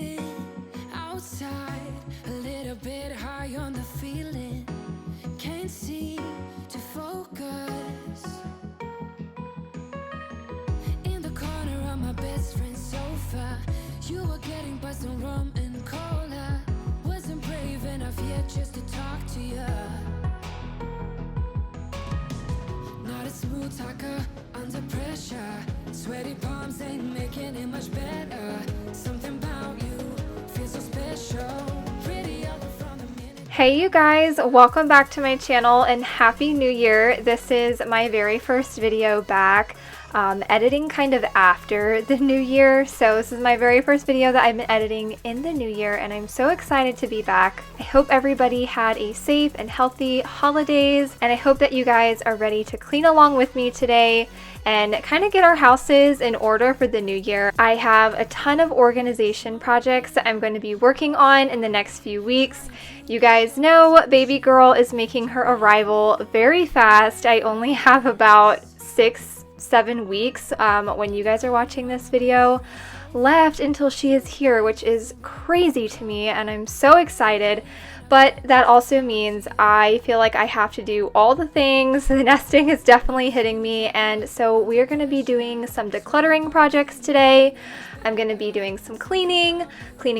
breathing outside, a little bit high on the feeling. Can't seem to focus. In the corner of my best friend's sofa, you were getting buzzed on rum and cola. Wasn't brave enough yet just to talk to you. Not a smooth talker under pressure. Sweaty palms ain't making it much better. Something about you feels so special. Pretty up from the minute. Hey you guys, welcome back to my channel and Happy New Year. This is my very first video back. Editing kind of after the new year, so this is my very first video that I've been editing in the new year and I'm so excited to be back. I hope everybody had a safe and healthy holidays, and I hope that you guys are ready to clean along with me today and kind of get our houses in order for the new year. I have a ton of organization projects that I'm going to be working on in the next few weeks. You guys know baby girl is making her arrival very fast. I only have about 6-7 weeks when you guys are watching this video left until she is here, which is crazy to me and I'm so excited. But that also means I feel like I have to do all the things. The nesting is definitely hitting me, and so we are going to be doing some decluttering projects today. I'm going to be doing some cleaning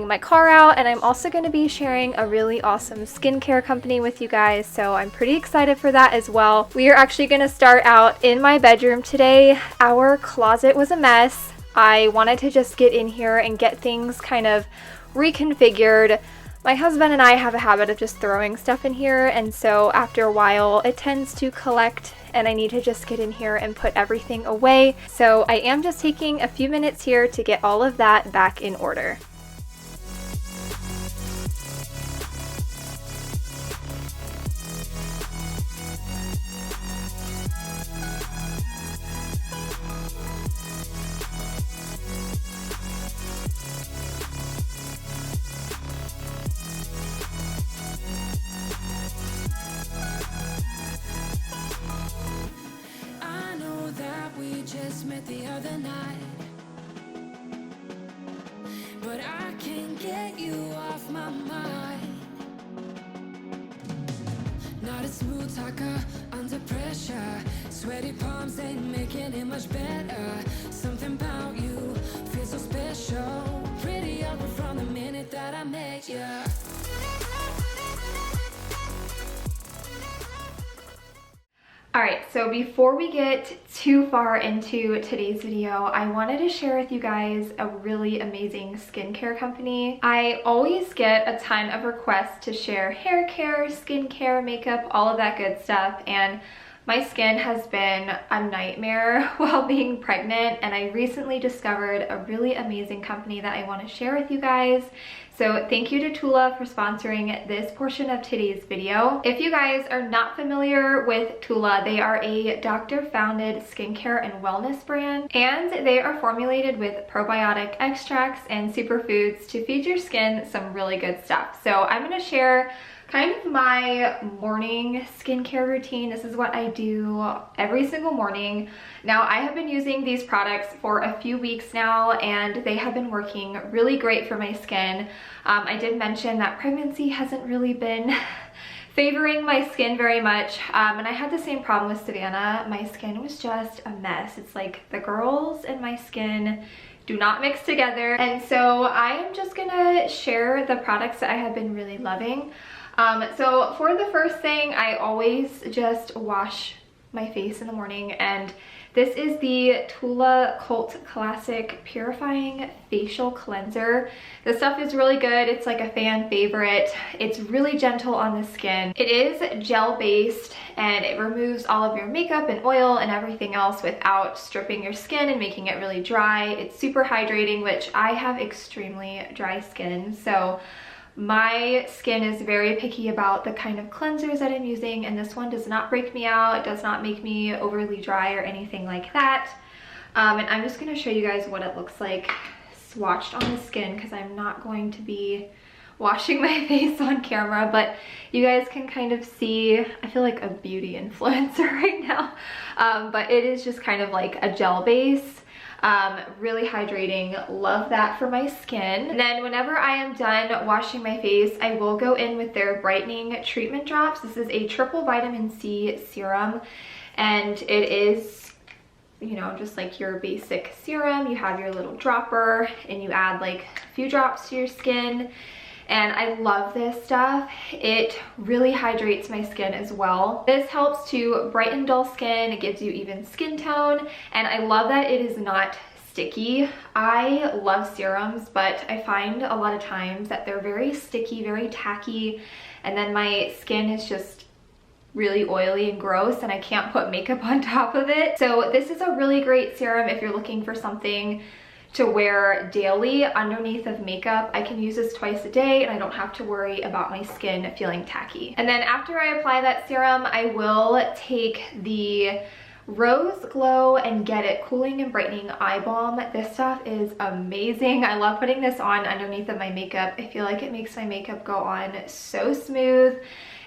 my car out, and I'm also going to be sharing a really awesome skincare company with you guys, so I'm pretty excited for that as well. We are actually going to start out in my bedroom today. Our closet was a mess. I wanted to just get in here and get things kind of reconfigured. My husband and I have a habit of just throwing stuff in here, and so after a while it tends to collect and I need to just get in here and put everything away. So I am just taking a few minutes here to get all of that back in order. Just met the other night, but I can't get you off my mind. Not a smooth talker under pressure. Sweaty palms ain't making it much better. Something about you feels so special. Pretty up from the minute that I met you. Alright, so before we get too far into today's video, I wanted to share with you guys a really amazing skincare company. I always get a ton of requests to share hair care, skincare, makeup, all of that good stuff, and my skin has been a nightmare while being pregnant, and I recently discovered a really amazing company that I want to share with you guys. So thank you to Tula for sponsoring this portion of today's video. If you guys are not familiar with Tula, they are a doctor-founded skincare and wellness brand, and they are formulated with probiotic extracts and superfoods to feed your skin some really good stuff. So I'm going to share kind of my morning skincare routine. This is what I do every single morning. Now, I have been using these products for a few weeks now and they have been working really great for my skin. I did mention that pregnancy hasn't really been favoring my skin very much, and I had the same problem with Savannah. My skin was just a mess. It's like the girls and my skin do not mix together, and so I am just gonna share the products that I have been really loving. So for the first thing, I always just wash my face in the morning, and this is the Tula Cult Classic Purifying Facial Cleanser. This stuff is really good. It's like a fan favorite. It's really gentle on the skin. It is gel based and it removes all of your makeup and oil and everything else without stripping your skin and making it really dry. It's super hydrating, which I have extremely dry skin, so my skin is very picky about the kind of cleansers that I'm using, and this one does not break me out. It does not make me overly dry or anything like that. And I'm just going to show you guys what it looks like swatched on the skin, because I'm not going to be washing my face on camera, but you guys can kind of see. I feel like a beauty influencer right now, but it is just kind of like a gel base. Really hydrating, love that for my skin. And then whenever I am done washing my face, I will go in with their Brightening treatment drops. This is a triple vitamin C serum, and it is, you know, just like your basic serum. You have your little dropper and you add like a few drops to your skin. And I love this stuff. It really hydrates my skin as well. This helps to brighten dull skin. It gives you even skin tone. And I love that it is not sticky. I love serums, but I find a lot of times that they're very sticky, very tacky. And then my skin is just really oily and gross and I can't put makeup on top of it. So this is a really great serum if you're looking for something to wear daily underneath of makeup. I can use this twice a day and I don't have to worry about my skin feeling tacky. And then after I apply that serum, I will take the Rose Glow and Get It Cooling and Brightening Eye Balm. This stuff is amazing. I love putting this on underneath of my makeup. I feel like it makes my makeup go on so smooth,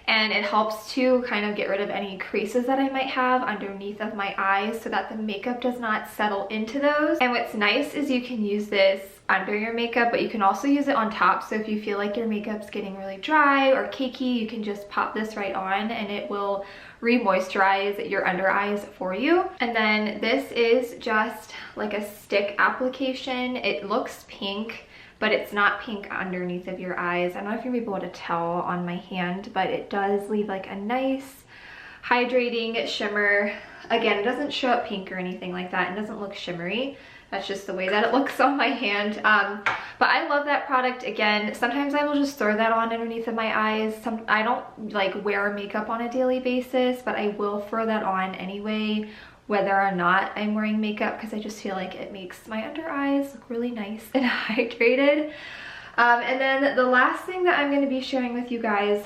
and it helps to kind of get rid of any creases that I might have underneath of my eyes so that the makeup does not settle into those. And what's nice is you can use this under your makeup, but you can also use it on top. So if you feel like your makeup's getting really dry or cakey, you can just pop this right on and it will re-moisturize your under eyes for you. And then this is just like a stick application. It looks pink, but it's not pink underneath of your eyes. I don't know if you'll be able to tell on my hand, but it does leave like a nice hydrating shimmer. Again, it doesn't show up pink or anything like that. It doesn't look shimmery. That's just the way that it looks on my hand. But I love that product. Again, sometimes I will just throw that on underneath of my eyes. I don't like wear makeup on a daily basis, but I will throw that on anyway, whether or not I'm wearing makeup, because I just feel like it makes my under eyes look really nice and hydrated. And then the last thing that I'm going to be sharing with you guys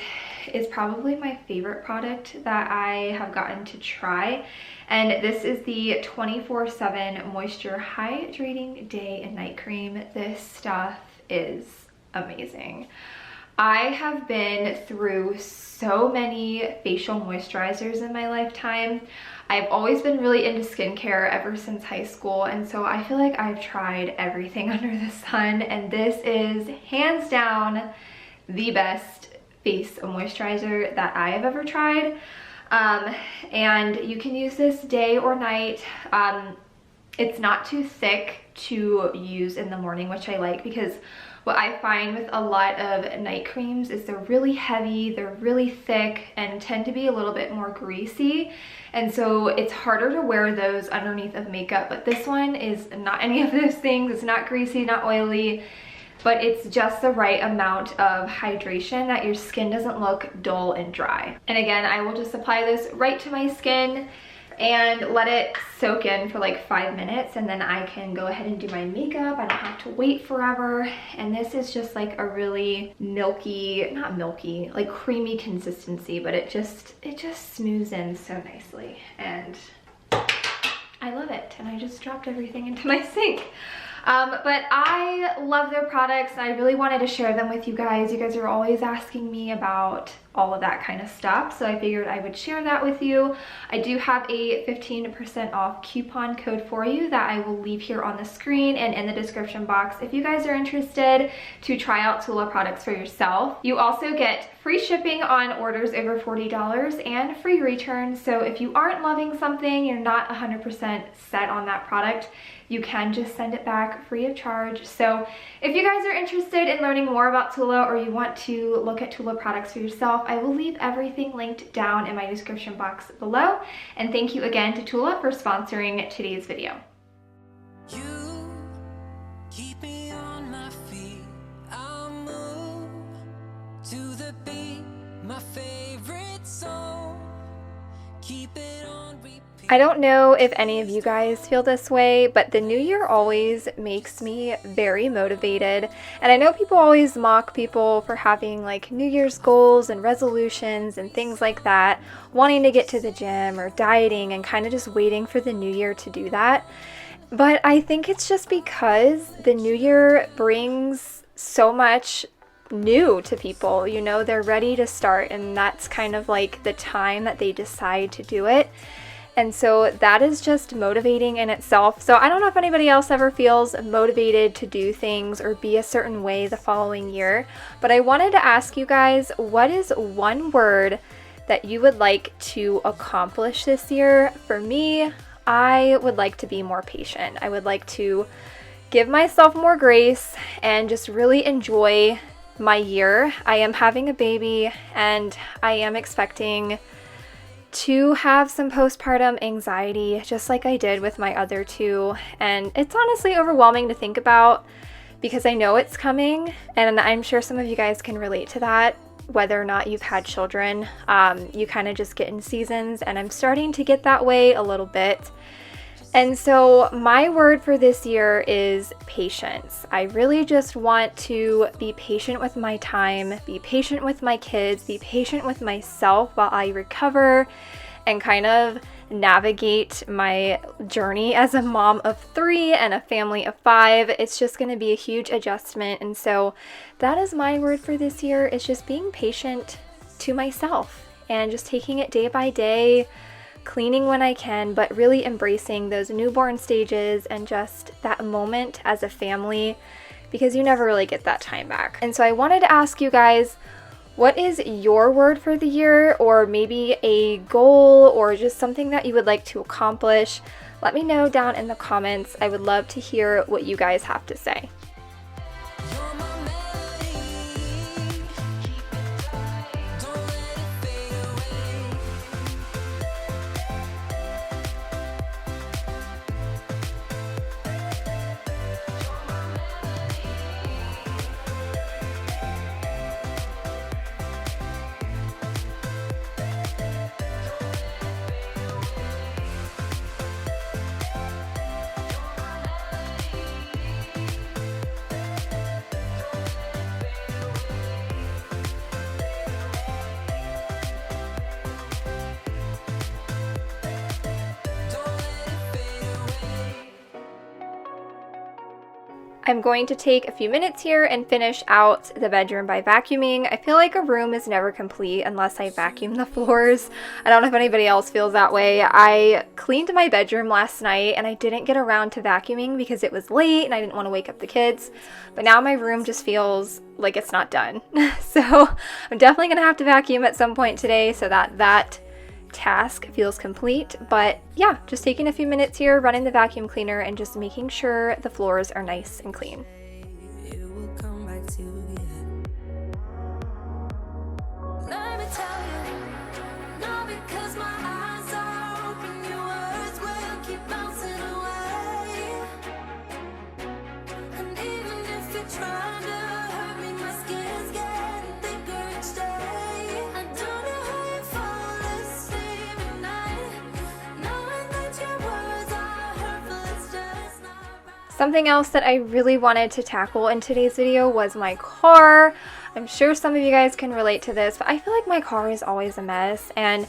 is probably my favorite product that I have gotten to try. And this is the 24/7 Moisture Hydrating Day and Night Cream. This stuff is amazing. I have been through so many facial moisturizers in my lifetime. I've always been really into skincare ever since high school, and so I feel like I've tried everything under the sun, and this is hands down the best face moisturizer that I have ever tried. And you can use this day or night. It's not too thick to use in the morning, which I like, because what I find with a lot of night creams is they're really heavy, they're really thick, and tend to be a little bit more greasy. And so it's harder to wear those underneath of makeup, but this one is not any of those things. It's not greasy, not oily, but it's just the right amount of hydration that your skin doesn't look dull and dry. And again, I will just apply this right to my skin and let it soak in for like 5 minutes, and then I can go ahead and do my makeup. I don't have to wait forever. And this is just like a really milky, not milky, like creamy consistency, but it just smooths in so nicely, and I love it. And I just dropped everything into my sink. But I love their products. I really wanted to share them with you guys. You guys are always asking me about all of that kind of stuff, so I figured I would share that with you. I do have a 15% off coupon code for you that I will leave here on the screen and in the description box if you guys are interested to try out Tula products for yourself. You also get free shipping on orders over $40 and free returns. So if you aren't loving something, you're not 100% set on that product, you can just send it back free of charge. So if you guys are interested in learning more about Tula, or you want to look at Tula products for yourself, I will leave everything linked down in my description box below. And thank you again to Tula for sponsoring today's video. You keep me on my feet. I'll move to the beat, my favorite song. Keep it on repeat. I don't know if any of you guys feel this way, but the new year always makes me very motivated. And I know people always mock people for having like New Year's goals and resolutions and things like that, wanting to get to the gym or dieting and kind of just waiting for the new year to do that. But I think it's just because the new year brings so much new to people. You know, they're ready to start, and that's kind of like the time that they decide to do it. And so that is just motivating in itself. So I don't know if anybody else ever feels motivated to do things or be a certain way the following year, but I wanted to ask you guys, what is one word that you would like to accomplish this year? For me, I would like to be more patient. I would like to give myself more grace and just really enjoy my year. I am having a baby and I am expecting to have some postpartum anxiety, just like I did with my other two. And it's honestly overwhelming to think about because I know it's coming, and I'm sure some of you guys can relate to that, whether or not you've had children. You kind of just get in seasons, and I'm starting to get that way a little bit. And so my word for this year is patience. I really just want to be patient with my time, be patient with my kids, be patient with myself while I recover and kind of navigate my journey as a mom of 3 and a family of 5. It's just going to be a huge adjustment. And so that is my word for this year, is just being patient to myself and just taking it day by day, cleaning when I can, but really embracing those newborn stages and just that moment as a family, because you never really get that time back. And so I wanted to ask you guys, what is your word for the year, or maybe a goal or just something that you would like to accomplish? Let me know down in the comments. I would love to hear what you guys have to say. I'm going to take a few minutes here and finish out the bedroom by vacuuming. I feel like a room is never complete unless I vacuum the floors. I don't know if anybody else feels that way. I cleaned my bedroom last night and I didn't get around to vacuuming because it was late and I didn't want to wake up the kids. But now my room just feels like it's not done. So I'm definitely going to have to vacuum at some point today so that task feels complete. But yeah, just taking a few minutes here, running the vacuum cleaner and just making sure the floors are nice and clean. Something else that I really wanted to tackle in today's video was my car. I'm sure some of you guys can relate to this, but I feel like my car is always a mess. And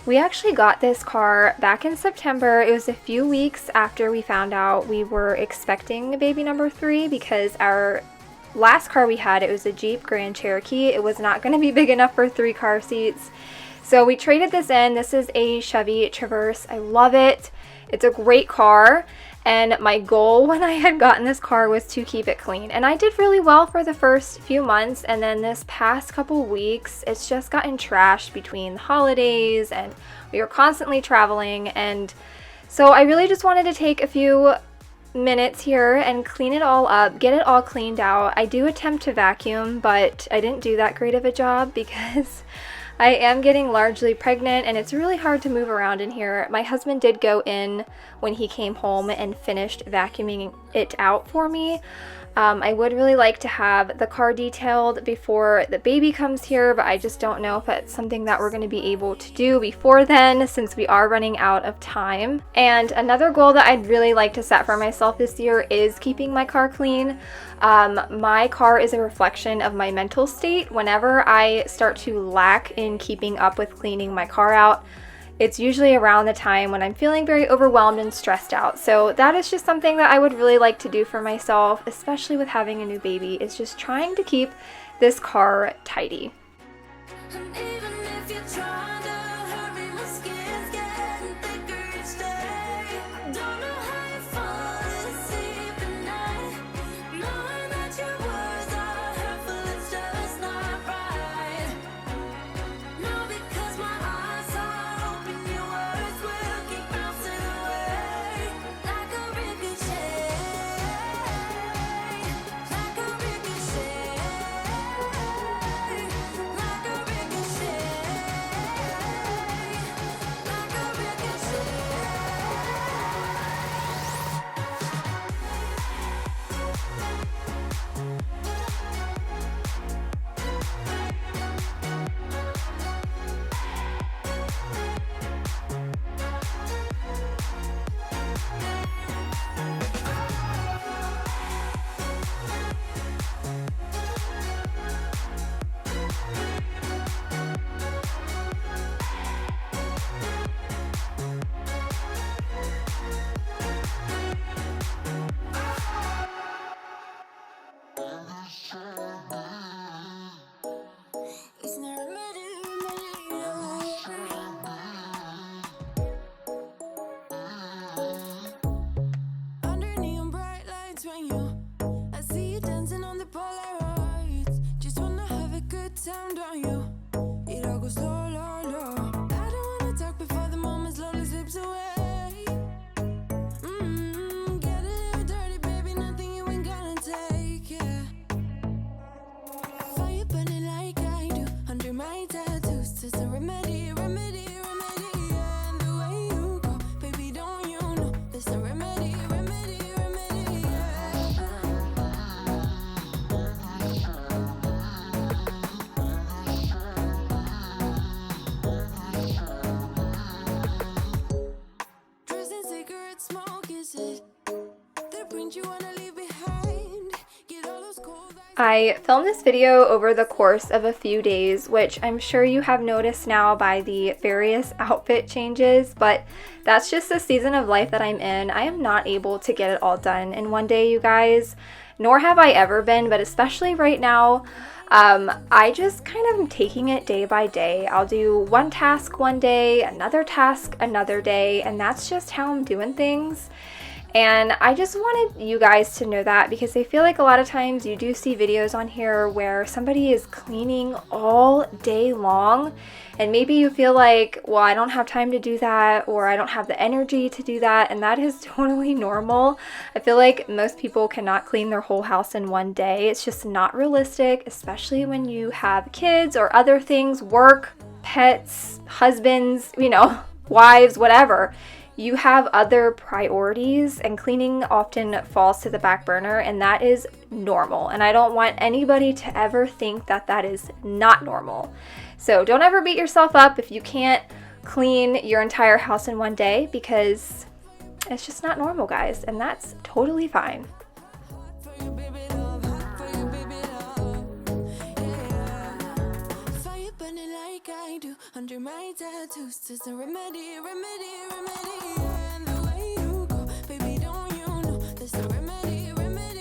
we actually got this car back in September. It was a few weeks after we found out we were expecting baby number 3, because our last car we had, it was a Jeep Grand Cherokee. It was not going to be big enough for 3 car seats. So we traded this in. This is a Chevy Traverse. I love it. It's a great car. And my goal when I had gotten this car was to keep it clean. And I did really well for the first few months. And then this past couple weeks, it's just gotten trashed between the holidays and we were constantly traveling. And so I really just wanted to take a few minutes here and clean it all up, get it all cleaned out. I do attempt to vacuum, but I didn't do that great of a job because I am getting largely pregnant and it's really hard to move around in here. My husband did go in when he came home and finished vacuuming it out for me. I would really like to have the car detailed before the baby comes here, but I just don't know if it's something that we're going to be able to do before then, since we are running out of time. And another goal that I'd really like to set for myself this year is keeping my car clean. My car is a reflection of my mental state. Whenever I start to lack in keeping up with cleaning my car out, it's usually around the time when I'm feeling very overwhelmed and stressed out. So that is just something that I would really like to do for myself, especially with having a new baby, is just trying to keep this car tidy. I filmed this video over the course of a few days, which I'm sure you have noticed now by the various outfit changes, but that's just the season of life that I'm in. I am not able to get it all done in one day, you guys, nor have I ever been, but especially right now, I just kind of am taking it day by day. I'll do one task one day, another task another day, and that's just how I'm doing things. And I just wanted you guys to know that, because I feel like a lot of times you do see videos on here where somebody is cleaning all day long, and maybe you feel like, well, I don't have time to do that, or I don't have the energy to do that, and that is totally normal. I feel like most people cannot clean their whole house in one day. It's just not realistic, especially when you have kids or other things, work, pets, husbands, you know, wives, whatever. You have other priorities, and cleaning often falls to the back burner, and that is normal. And I don't want anybody to ever think that that is not normal. So don't ever beat yourself up if you can't clean your entire house in one day, because it's just not normal, guys, and that's totally fine. Under my tattoos, there's a remedy. And the way you go, baby, don't you know there's a remedy. Yeah, there's a remedy.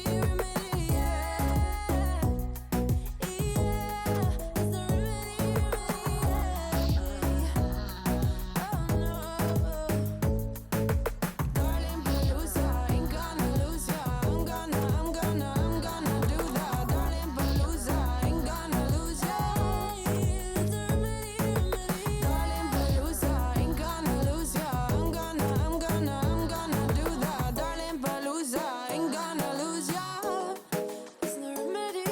Oh no, darling, Palooza, ain't gonna lose ya. I'm gonna do that, darling, Palooza, ain't gonna lose ya. There's a remedy.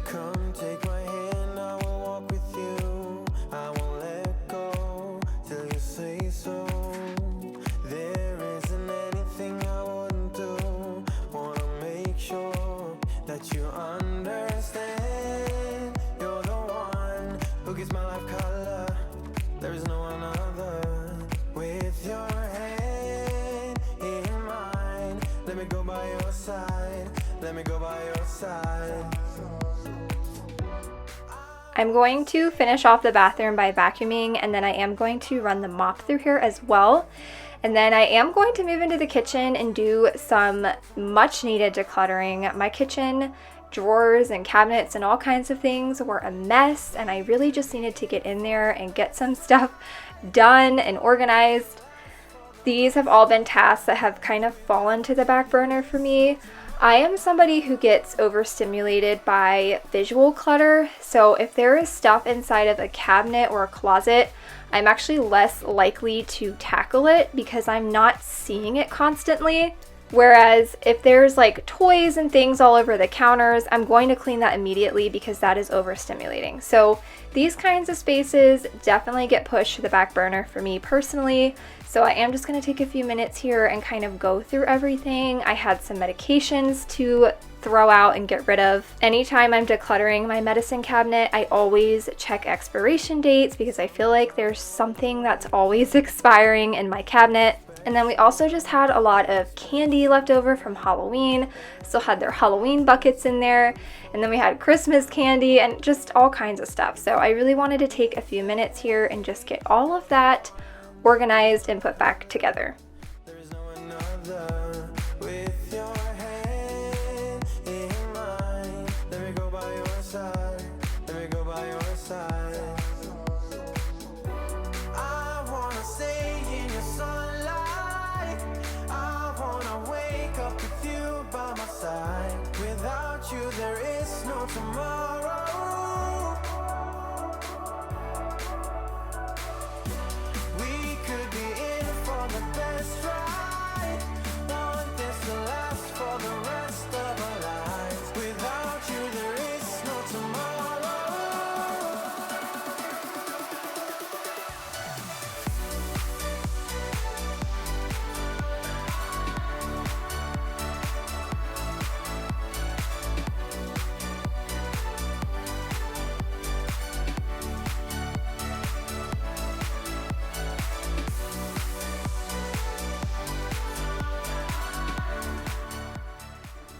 Come take my hand, I will walk with you. I won't let go till you say so. There isn't anything I wouldn't do. Wanna make sure that you understand. You're the one who gives my life color. There is no one other. With your hand in mine, let me go by your side. Let me go by your side. I'm going to finish off the bathroom by vacuuming, and then I am going to run the mop through here as well. And then I am going to move into the kitchen and do some much needed decluttering. My kitchen drawers and cabinets and all kinds of things were a mess, and I really just needed to get in there and get some stuff done and organized. These have all been tasks that have kind of fallen to the back burner for me. I am somebody who gets overstimulated by visual clutter, so if there is stuff inside of a cabinet or a closet, I'm actually less likely to tackle it because I'm not seeing it constantly. Whereas if there's like toys and things all over the counters, I'm going to clean that immediately because that is overstimulating. So these kinds of spaces definitely get pushed to the back burner for me personally. So I am just going to take a few minutes here and kind of go through everything. I had some medications to throw out and get rid of. Anytime I'm decluttering my medicine cabinet, I always check expiration dates because I feel like there's something that's always expiring in my cabinet. And then we also just had a lot of candy left over from Halloween. Still had their Halloween buckets in there. And then we had Christmas candy and just all kinds of stuff. So I really wanted to take a few minutes here and just get all of that organized and put back together. Without you, there is no tomorrow. We could be in for the best ride. Want this to last for the rest of our lives. Without you, there is no tomorrow.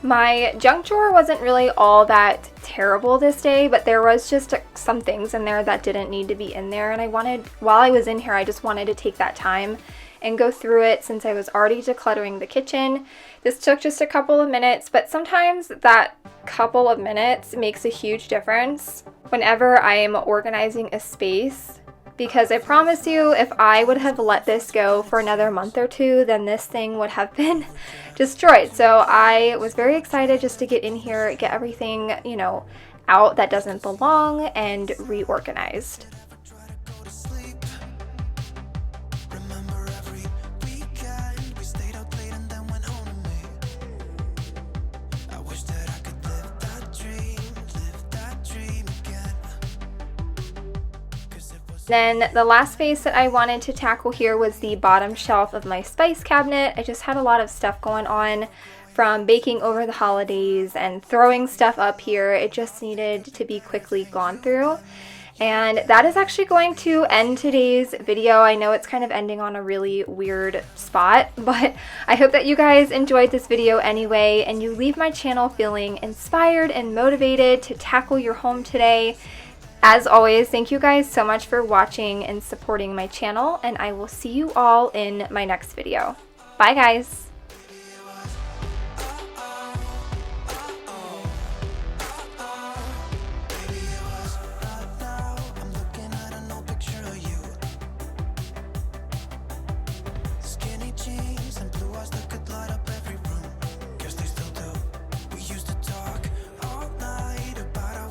My junk drawer wasn't really all that terrible this day, but there was just some things in there that didn't need to be in there, and while I was in here, I just wanted to take that time and go through it since I was already decluttering the kitchen. This took just a couple of minutes, but sometimes that couple of minutes makes a huge difference whenever I am organizing a space. Because I promise you, if I would have let this go for another month or two, then this thing would have been destroyed. So I was very excited just to get in here, get everything, out that doesn't belong and reorganized. Then the last space that I wanted to tackle here was the bottom shelf of my spice cabinet. I just had a lot of stuff going on from baking over the holidays and throwing stuff up here. It just needed to be quickly gone through. And that is actually going to end today's video. I know it's kind of ending on a really weird spot, but I hope that you guys enjoyed this video anyway, and you leave my channel feeling inspired and motivated to tackle your home today. As always, thank you guys so much for watching and supporting my channel, and I will see you all in my next video. Bye guys!